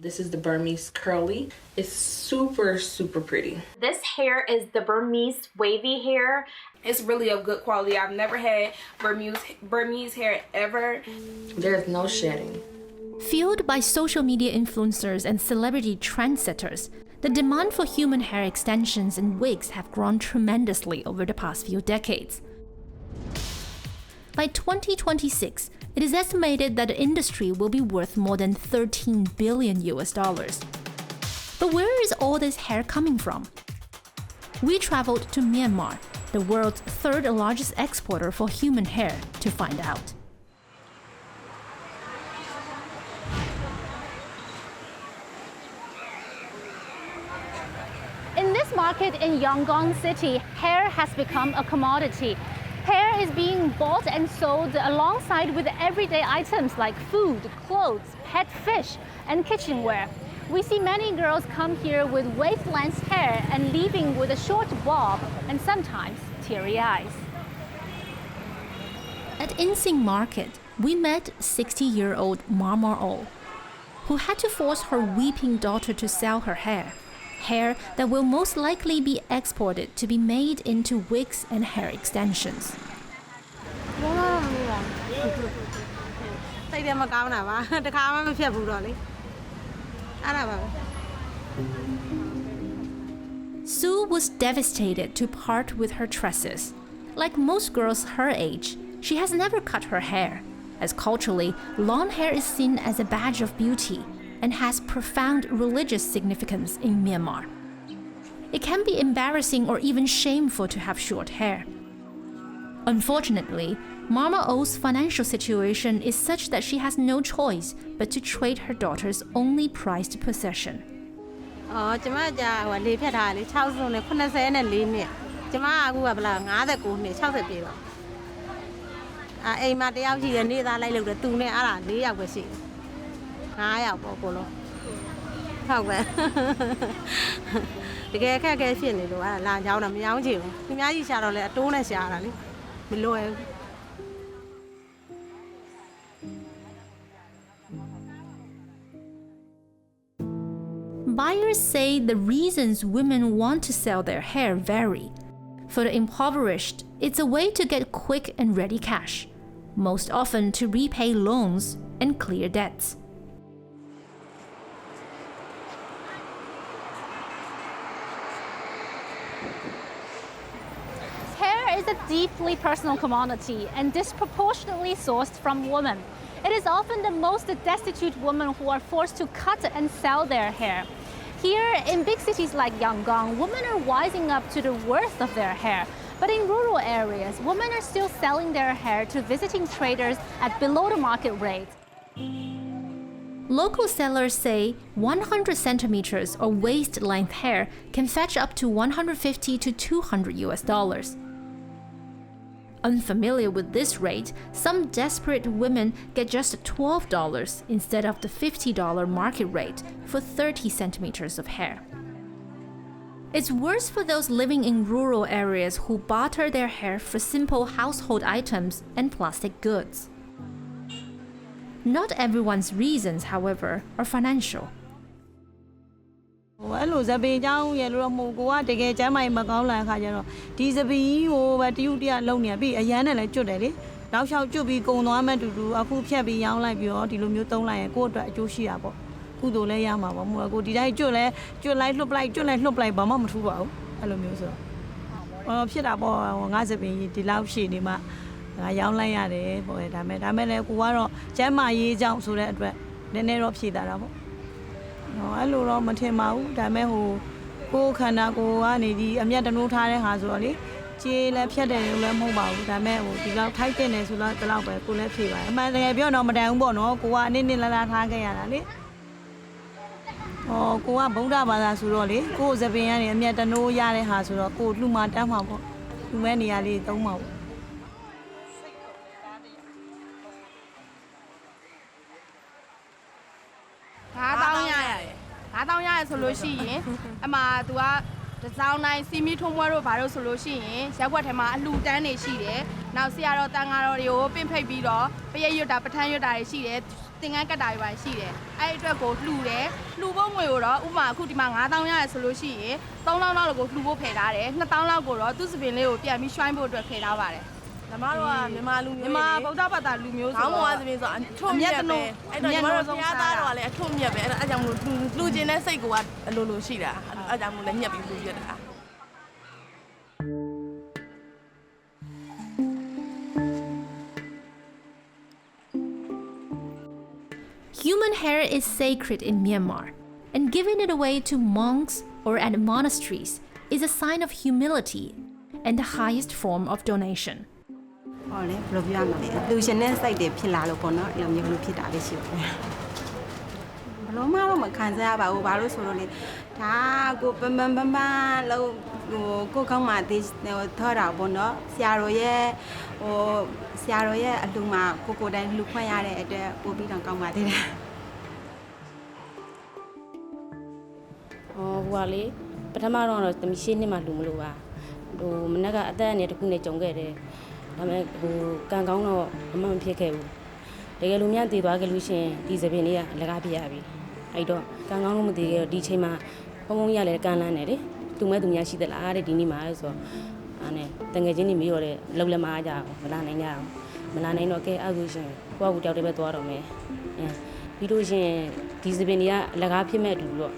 This is the Burmese curly. It's super, super pretty. This hair is the Burmese wavy hair. It's really of good quality. I've never had Burmese hair ever. There's no shedding. Fueled by social media influencers and celebrity trendsetters, the demand for human hair extensions and wigs have grown tremendously over the past few decades. By 2026, it is estimated that the industry will be worth more than $13 billion. But where is all this hair coming from? We traveled to Myanmar, the world's third largest exporter for human hair, to find out. In this market in Yangon City, hair has become a commodity. Hair is being bought and sold alongside with everyday items like food, clothes, pet fish, and kitchenware. We see many girls come here with waist-length hair and leaving with a short bob and sometimes teary eyes. At Insing Market, we met 60-year-old Miro Lu, who had to force her weeping daughter to sell her hair that will most likely be exported to be made into wigs and hair extensions. Sue was devastated to part with her tresses. Like most girls her age, she has never cut her hair, as culturally, long hair is seen as a badge of beauty and has profound religious significance in Myanmar. It can be embarrassing or even shameful to have short hair. Unfortunately, Miro Lu's financial situation is such that she has no choice but to trade her daughter's only prized possession. Buyers say the reasons women want to sell their hair vary. For the impoverished, it's a way to get quick and ready cash, most often to repay loans and clear debts. Hair is a deeply personal commodity and disproportionately sourced from women. It is often the most destitute women who are forced to cut and sell their hair. Here in big cities like Yangon, women are wising up to the worth of their hair. But in rural areas, women are still selling their hair to visiting traders at below the market rate. Local sellers say 100 centimeters or waist-length hair can fetch up to $150 to $200. Unfamiliar with this rate, some desperate women get just $12 instead of the $50 market rate for 30 centimeters of hair. It's worse for those living in rural areas who barter their hair for simple household items and plastic goods. Not everyone's reasons, however, are financial. အဲ့လိုဇပင်เจ้าရဲ့လို့မို့ကိုကတကယ်ကျမ်းမိုင်မကောင်းလာခါကျတော့ဒီဇပင်ကြီးကိုပဲတရုတ်တရလုံနေပြီအရန်နဲ့လည်းကျွတ်တယ်လေနောက်လျှောက်ကျွတ်ပြီးကုံသွားမှတူတူအခုဖြတ်ပြီးရောင်းလိုက်ပြီးတော့ဒီလိုမျိုးသုံးလိုက်ရင်ကိုယ့်အတွက်အကျိုးရှိတာပေါ့ကုသိုလ်လည်းရမှာပေါ့မို့ကိုဒီတိုင်းကျွတ်လိုက်လှုပ်လိုက်ဘာမှမထူးပါဘူးအဲ့လိုမျိုးဆိုတော့ဖြစ်တာပေါ့ငါဇပင်ကြီးဒီလောက်ရှည်နေမှငါရောင်းလိုက်ရတယ်ပေါ့ဒါမဲ့လည်းကိုကတော့ကျမ်းမာရေးကြောင့်ဆိုတဲ့အတွက်နည်းနည်းတော့ဖြေတာပေါ့အဲ့လိုတော့မထင်ပါဘူးဒါမဲ့ကိုခန္ဓာကိုယ်ကနေဒီအမျက်တနိုးထားတဲ့ဟာဆိုတော့လေကြေးလည်းဖြတ်တယ်လို့လည်းမဟုတ်ပါဘူးဒါမဲ့ဒီလောက်ထိုက်တင်တယ်ဆိုတော့ဒီလောက်ပဲကိုလည်းဖြေပါတယ်အမှန်တကယ်ပြောတော့မတန်ဘူးပေါ့နော်ကိုကအနည်းလာထားခဲ့ရတာလေကိုကဗုဒ္ဓဘာသာဆိုတော့လေကိုဇပင်ကနေအမျက်တနိုးရတဲ့ဟာဆိုတော့ကိုလှူမတန်းမှာပေါ့လှူမဲ့နေရာလေးသုံးပါပေါ့ 9,000ရတယ်ဆိုလို့ရှိရင်အမှသူကတစ်စောင်းတိုင်းစီမီထုံးပွဲတို့ဘာလို့ဆိုလို့ရှိရင်ရက်ွက်ထဲမှာအလှူတန်းနေရှိတယ်နောက်ဆရာတော်တန်ဃာတော်တွေကိုပင့်ဖိတ်ပြီးတော့ပရိတ်ရွတ်တာပဋ္ဌာန်းရွတ်တာတွေရှိတယ် သင်္ကန်းကတ်တာတွေပါရှိတယ်အဲ့အတွက်ကိုလှူတယ်လှူဖို့ငွေကိုတော့ဥပမာအခုဒီမှာ9000ရတယ်ဆိုလို့ရှိရင်3000လောက်ကိုလှူဖို့ဖယ်ထားတယ်2000လောက်ကိုတော့သူ့စပင်လေးကိုပြန်ပြီးရွှိုင်းဖို့အတွက်ဖယ်ထားပါတယ်ညီမတို့ကမြန်မာလူမျိုးမြန်မာဗုဒ္ဓဘာသာလူမျိုးဆိုတော့ခေါင်းမွားစပင်ဆိုအထွတ်မြတ်ပဲအဲ့တော့ညီမတို့ဘုရားသားတော်ကလည်းအထွတ်မြတ်ပဲအဲ့ဒါအကြောင်းမလို့လှူခြင်းတဲ့စိတ်ကအလိုလိုရှိတာအဲ့ကြောင့်မို့လည်းညက်ပြီးလှူပြတာ Human hair is sacred in Myanmar, and giving it away to monks or at monasteries is a sign of humility and the highest form of donation. ဟောလေဘယ်လိုပြောရမလဲလူရှင်တဲ့စိတ်တွေဖြစ်လာလို့ပေါ့နော်အဲ့လိုမျိုးဖြစ်တာလေးရှိပါတယ်ဘလုံးမတော့မခံစားရပါဘူးဘာလို့ဆိုလို့လေဒါကိုပန်းလို့ဟိုကိုကောင်းမှသေးထော်တာပေါ့နော်ဆရာတော်ရဲ့အလူမှာကိုတိုင်းလှူခွင့်ရတဲ့အတွက်ပို့ပြီးတော့ကောင်းပါသေးတယ်ဟိုကလေပထမတော့တမီရှင်းနှစ်မှလှူမလို့ပါဟိုမနက်ကအသက်နဲ့တခုနဲ့ကြုံခဲ့တယ်ဒါပေမဲ့ဟိုကံကောင်းတော့မဖြစ်ခဲ့ဘူးတကယ်လို့များတည်သွားခဲ့လို့ရှင်ဒီစပင်လေးကအလကားပြရပြီအဲ့တော့ကံကောင်းလို့မတည်ခဲ့တော့ဒီချိန်မှာဘုံဘုံရလဲကံလန်းတယ်လေသူမဲ့သူများရှိသလားတဲ့ဒီနေ့မှာဆိုတော့အဲ့နဲ့တငယ်ချင်းတွေမေးတော့တဲ့လောက်လက်မအားကြအောင်မလာနိုင်ကြအောင်မလာနိုင်တော့ကဲအဲ့ဆိုရှင်ကိုယ့်အကူတောက်တဲ့ပဲသွားတော့မယ်ပြီးလို့ရှင်ဒီစပင်တွေကအလကားဖြစ်မဲ့အတူတော့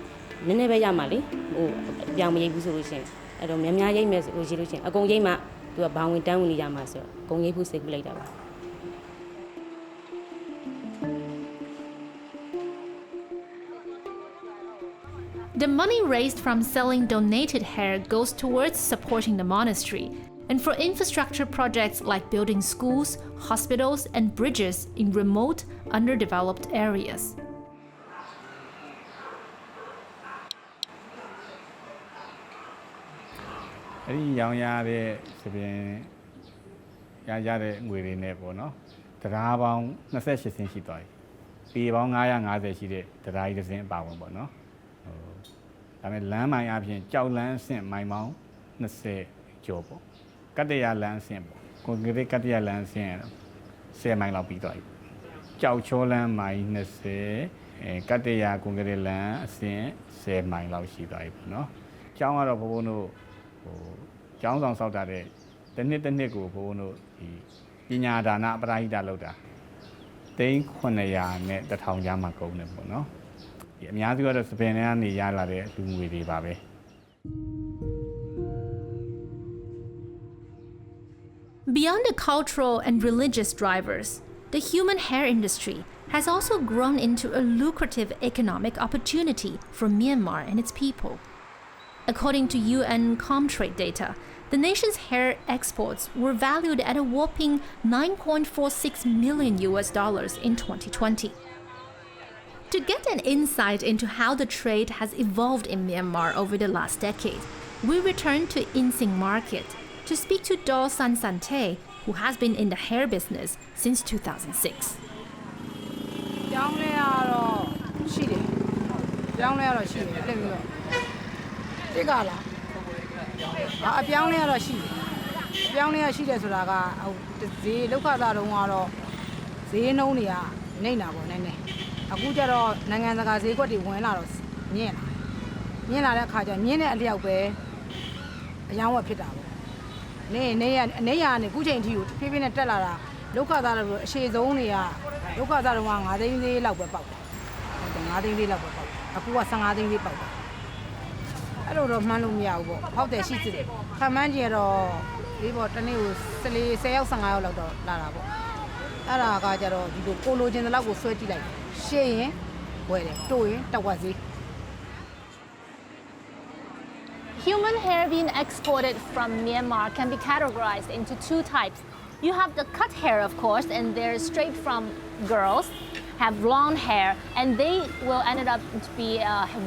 နည်းနည်းပဲရမှာလေဟိုပြောင်းမရိပ်ဘူးဆိုလို့ရှင်အဲ့တော့များများရိပ်မယ်ဆိုလို့ရှိလို့ရှင်အကုန်ရိပ်မှသူကဘောင်ဝင်တန်းဝင်နေကြမှာဆိုတော့အကုန်ရိပ်ဖို့စိတ်ကူးလိုက်တာပါ The money raised from selling donated hair goes towards supporting the monastery and for infrastructure projects like building schools, hospitals, and bridges in remote, underdeveloped areas. အဲ့ဒီရောင်ရတဲ့စပင်ရတဲ့ငွေတွေနဲ့ပေါ့နော်တရားပေါင်း28ဆင်းရှိသွားပြီပေပေါင်း950ရှိတဲ့တရားကြီးတစ်စင်းအပါဝင်ပေါ့နော်ဟိုဒါပေမဲ့လမ်းမိုင်အပြင်ကြောက်လန်းအဆင့်မိုင်ပေါင်း20ကျော်ပေါ့ကတ္တရာလန်းအဆင့်ပေါ့ကွန်ကရစ်ကတ္တရာလန်းအဆင့်10မိုင်လောက်ပြီးသွားပြီကြောက်ချောလန်းမိုင်20ကတ္တရာကွန်ကရစ်လန်းအဆင့်10မိုင်လောက်ရှိသွားပြီပေါ့နော်ကျောင်းကတော့ဘုန်းဘုန်းတို့ဟိုကျောင်းဆောင်ဆောက်တာတဲ့တစ်နှစ်ကိုဘုန်းဘုန်းတို့ဒီပညာဒါနပရာဟိတလုပ်တာ900နဲ့1000ကျားမှာကုန်တယ်ပေါ့နော်ဒီအများစုကတော့စပင်ထဲကနေရလာတဲ့လူငွေတွေပါပဲ Beyond the cultural and religious drivers, the human hair industry has also grown into a lucrative economic opportunity for Myanmar and its people. According to UN Comtrade data, the nation's hair exports were valued at a whopping $9.46 million in 2020. To get an insight into how the trade has evolved in Myanmar over the last decade, we return to Insing Market to speak to Do San Sante, who has been in the hair business since 2006. ပြောင်းလဲရတော့ရှိတယ်ပြောင်းလဲရတော့ရှိတယ်လက်ပြီးတော့တိကလားအပြောင်းလဲရတော့ရှိတယ်အပြောင်းလဲရရှိတယ်ဆိုတာကဟိုဈေးလောက်ခသားတုန်းကတော့ဈေးနှုန်းတွေကနှိမ့်တာပေါ့နည်းနည်းအခုကျတော့နိုင်ငံတကာဈေးကွက်တွေဝင်လာတော့မြင့်လာတဲ့အခါကျမြင့်တဲ့အလျောက်ပဲအယောင်းဝက်ဖြစ်တာပေါ့နေရကနေခုချိန်ထိကိုဖြည်းဖြည်းနဲ့တက်လာတာလောက်ခသားတို့အရှိဆုံးတွေကလောက်ခသားတို့က9သိန်းသေးလောက်ပဲပေါက်တယ်ဟုတ်တယ်9သိန်းသေးလောက်ပဲပေါက်အခုက15သိန်းသေးပေါက်တယ်အဲ့လိုတော့မှန်းလို့မရဘူးပေါ့ဟုတ်တယ်ရှိစစ်တယ်ခန့်မှန်းကြည့်တော့ဒီပေါ့တနေ့ကို10ယောက်15ယောက်လောက်တော့လာတာပေါ့အဲ့ဒါကကြတော့ဒီလိုကိုလိုချင်တဲ့လောက်ကိုဆွဲကြည့်လိုက်ရှေ့ရင်ဝယ်တယ်တိုးရင်တက်ဝက်ဈေး Human hair being exported from Myanmar can be categorized into two types. You have the cut hair, of course, and they're straight from girls, have blonde hair, and they will end up to be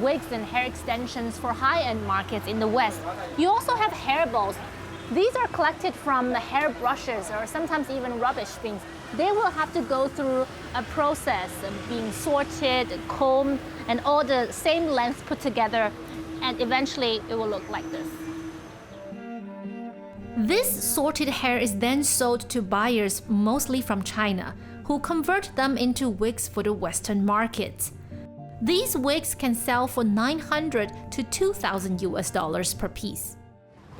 wigs and hair extensions for high-end markets in the West. You also have hair balls. These are collected from the hair brushes or sometimes even rubbish bins. They will have to go through a process of being sorted, combed, and all the same lengths put together, and eventually it will look like this. This sorted hair is then sold to buyers mostly from China, who convert them into wigs for the Western markets. These wigs can sell for $900 to $2,000 per piece.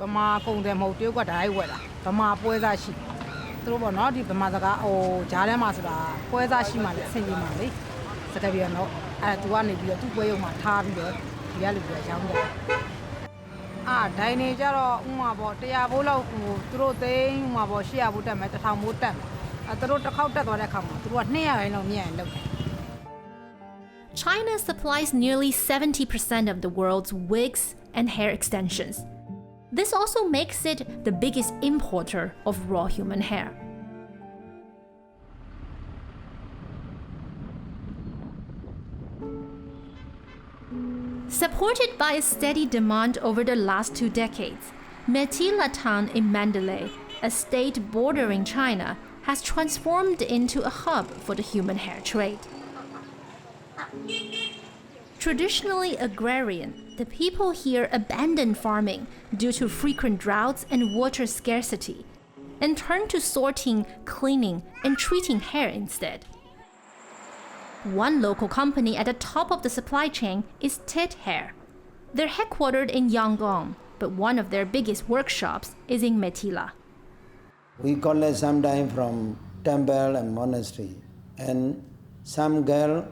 ဗမာကုန်တယ်မဟုတ်တရုတ်ကဓာတ်ဝက်တာဗမာပွဲစားရှိသူတို့ပေါ့နော်ဒီဗမာစကားဟိုဂျားထဲမှာဆိုတာပွဲစားရှိမှလည်းအဆင်ပြေမှာလေစကားပြန်တော့အဲ့သူကနေပြီးတော့သူ့ပွဲရုံမှာထားပြီးတော့ဒီကလူတွေရောင်းကြတယ်အာဒိုင်နေကြတော့ဥမာပေါ့100ဘိုးလောက်ဟိုသူတို့သိန်းဥမာပေါ့800ဘိုးတက်မယ်1000ဘိုးတက်မယ်အဲ့သူတို့တစ်ခေါက်တက်သွားတဲ့အခါမှာသူတို့က200ခိုင်လောက်မြင့်ရင်လုပ်တယ် China supplies nearly 70% of the world's wigs and hair extensions. This also makes it the biggest importer of raw human hair. Supported by a steady demand over the last 2 decades, Metilatan in Mandalay, a state bordering China, has transformed into a hub for the human hair trade. Traditionally agrarian, the people here abandoned farming due to frequent droughts and water scarcity, and turned to sorting, cleaning, and treating hair instead. One local company at the top of the supply chain is Tit Hair. They're headquartered in Yangon, but one of their biggest workshops is in Metila. We collect sometime from temple and monastery, and some girl,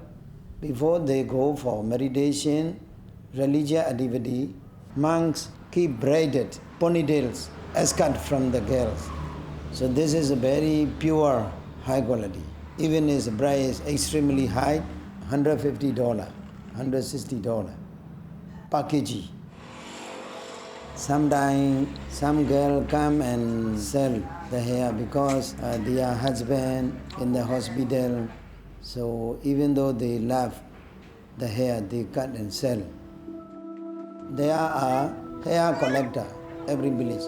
before they go for meditation, religious activity, monks keep braided ponytails escort from the girls. So this is a very pure, high quality. Even its price is extremely high, $150, $160 per kg. Sometimes some girl come and sell the hair because their husband in the hospital. So even though they love the hair, they cut and sell. There are hair collector every village.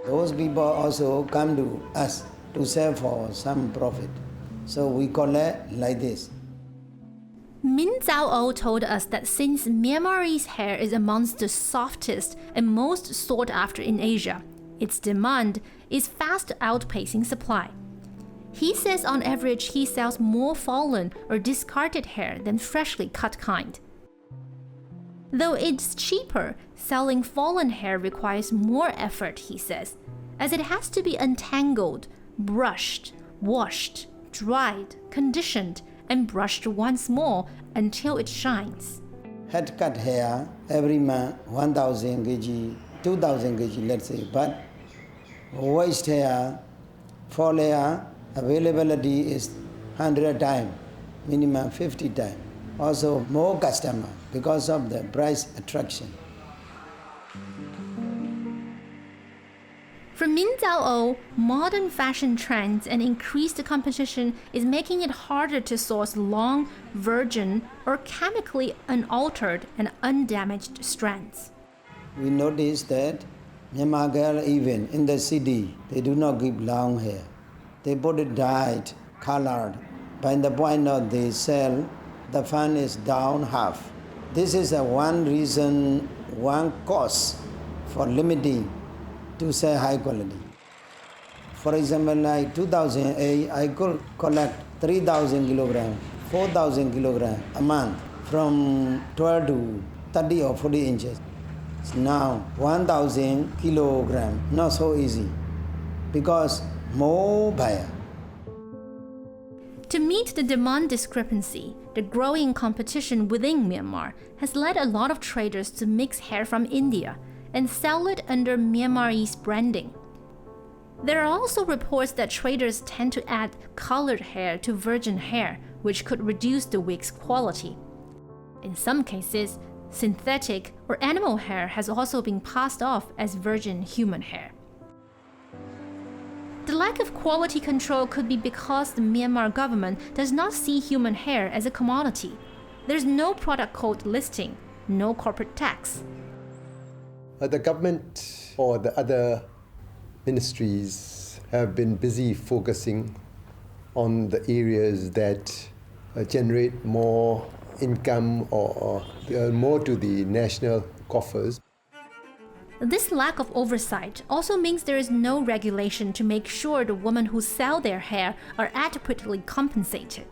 Those people also come to us to sell for some profit. So we collect like this. Min Zhao told us that since Myanmarese hair is amongst the softest and most sought after in Asia, its demand is fast outpacing supply. He says on average he sells more fallen or discarded hair than freshly cut kind. Though it's cheaper, selling fallen hair requires more effort, he says, as it has to be untangled, brushed, washed, dried, conditioned, and brushed once more until it shines. Head cut hair every month, 1,000 kg, 2,000 kg, let's say, but waist hair, fall hair, availability is 100 times, minimum 50 times. Also more customer because of the price attraction. For Min Zhao, modern fashion trends and increased competition is making it harder to source long, virgin, or chemically unaltered and undamaged strands. We noticed that Myanmar girl even in the city, they do not keep long hair. They put it dyed, colored. By the point of they sell, the fund is down half. This is one reason, one cause for limiting to sell high quality. For example, like 2008, I could collect 3,000 kilograms, 4,000 kilograms a month from 12 to 30 or 40 inches. Now 1,000 kilograms, not so easy because more buyer. To meet the demand discrepancy, the growing competition within Myanmar has led a lot of traders to mix hair from India and sell it under Myanmarese branding. There are also reports that traders tend to add colored hair to virgin hair, which could reduce the wig's quality. In some cases, synthetic or animal hair has also been passed off as virgin human hair. The lack of quality control could be because the Myanmar government does not see human hair as a commodity. There's no product code listing, no corporate tax. The government or the other ministries have been busy focusing on the areas that generate more income or more to the national coffers. This lack of oversight also means there is no regulation to make sure the women who sell their hair are adequately compensated.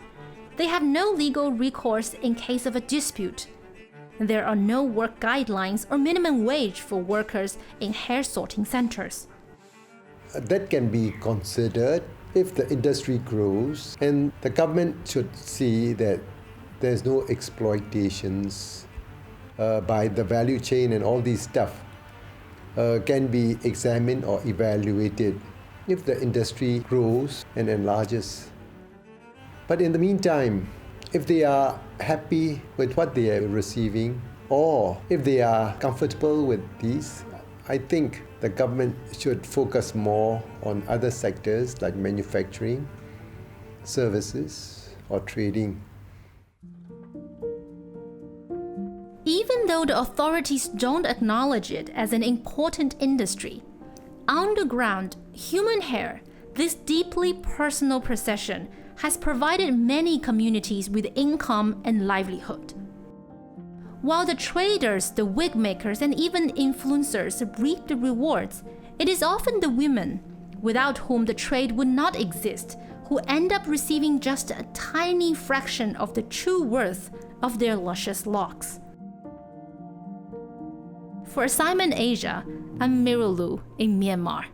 They have no legal recourse in case of a dispute. There are no work guidelines or minimum wage for workers in hair sorting centers. That can be considered if the industry grows, and the government should see that there's no exploitations by the value chain, and all these stuff can be examined or evaluated if the industry grows and enlarges. But in the meantime, if they are happy with what they are receiving, or if they are comfortable with these, I think the government should focus more on other sectors like manufacturing, services, or trading. Even though the authorities don't acknowledge it as an important industry, on the ground, human hair, this deeply personal possession, has provided many communities with income and livelihood. While the traders, the wig makers, and even influencers reap the rewards, it is often the women, without whom the trade would not exist, who end up receiving just a tiny fraction of the true worth of their luscious locks. For Assignment Asia, I'm Miro Lu in Myanmar.